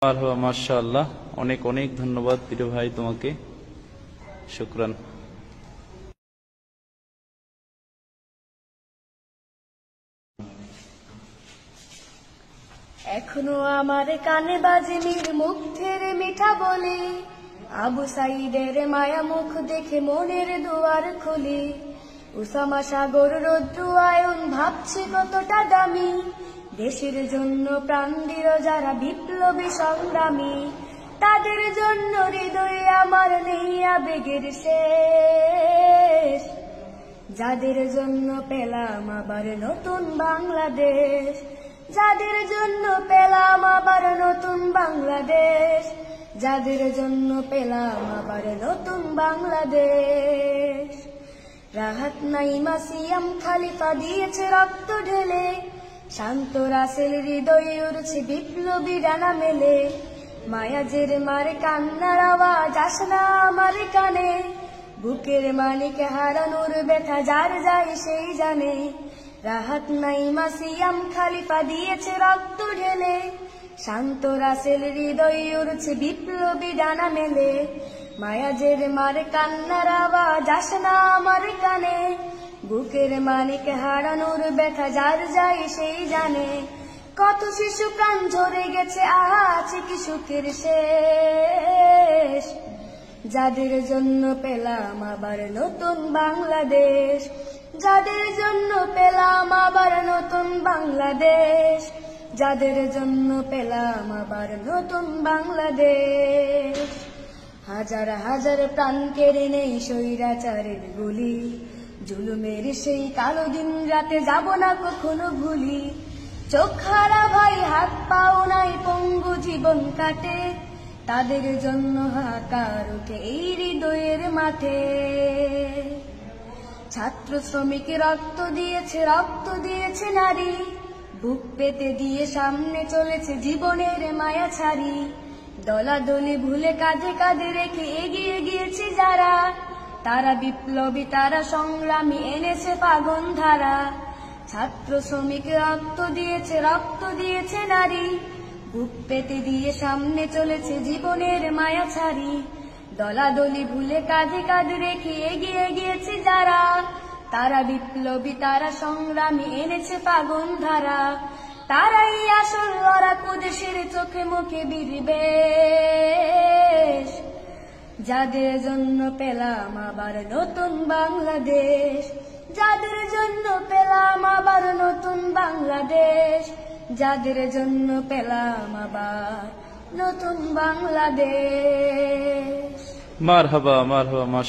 মারহাবা, মাশাআল্লাহ। অনেক অনেক ধন্যবাদ প্রিয় ভাই, তোমাকে শুকরান। এখনো আমার কানে বাজে মীর মুগ্ধের মিঠা বলে, আবু সাইদের মায়া মুখ দেখে মনের দুয়ার খুলে। উসামা সাগর রৌদ্র আয়ন ভাবছে কতটা দামি, দেশের জন্য প্রাণ দিল যারা বিপ্লবী সংগ্রামী। তাদের জন্য হৃদয়ে আমার নেই আবেগের শেষ, যাদের জন্য পেলাম আবার নতুন বাংলাদেশ, যাদের জন্য পেলাম আবার নতুন বাংলাদেশ, যাদের জন্য পেলাম আবার নতুন বাংলাদেশ। রাহাত নাইমা সিয়াম খালিফা দিয়েছে রক্ত ঢেলে, শান্ত রাসেল হৃদয়ে উড়ছে বিপ্লবী ডানা মেলে। মায়াজের মারে কান্নার আওয়াজ আসে না আমার কানে, বুকের মানিক হারানোর ব্যথা যার যায় সেই জানে। রাহাত নাইমা সিয়াম খালিফা দিয়েছে রক্ত ঢেলে, শান্ত রাসেল হৃদয়ে উড়ছে বিপ্লবী ডানা মেলে। মায়াজের মারে কান্নার আওয়াজ আসে না আমার কানে, বুকের মানিক হারানোর ব্যথা যার যায় সেই জানে। কত শিশু প্রাণ ঝরে গেছে, আছে কি সুখের শেষ, যাদের জন্য পেলাম আবার নতুন বাংলাদেশ, যাদের জন্য পেলাম আবার নতুন বাংলাদেশ, যাদের জন্য পেলাম আবার নতুন বাংলাদেশ। হাজার হাজার প্রাণ কেড়ে নেই স্বৈরাচারের গুলি, জুলুমের সেই কালো দিন রাতে যাব না কখনো ভুলি। চোখ হারা ভাই হাত পাও নাই পঙ্গু জীবন কাটে, তাদের জন্য হাহাকার ওঠে এই হৃদয়ের মাঠে। ছাত্র শ্রমিক রক্ত দিয়েছে নারী, বুক পেতে দিয়ে সামনে চলেছে জীবনের মায়া ছাড়ি। দলাদলি ভুলে কাঁধে কাঁধে রেখে এগিয়ে গিয়েছে যারা, তারা বিপ্লবী তারা সংগ্রামী এনেছে ফাগুন ধারা। ছাত্র শ্রমিক রক্ত দিয়েছে নারী, বুক পেতে দিয়ে সামনে চলেছে জীবনের মায়া ছাড়ি। দলাদলি ভুলে কাঁধে কাঁধে রেখে এগিয়ে গিয়েছে যারা, তারা বিপ্লবী তারা সংগ্রামী এনেছে ফাগুন ধারা। তারাই আসল লড়াকু দেশের চোখে মুখে বিরিবেশ, যাদের জন্য পেলাম আবার নতুন বাংলাদেশ, যাদের জন্য পেলাম আবার নতুন বাংলাদেশ, যাদের জন্য পেলাম আবার নতুন বাংলাদেশ। মারহাবা, মারহাবা, মাশাআল্লাহ।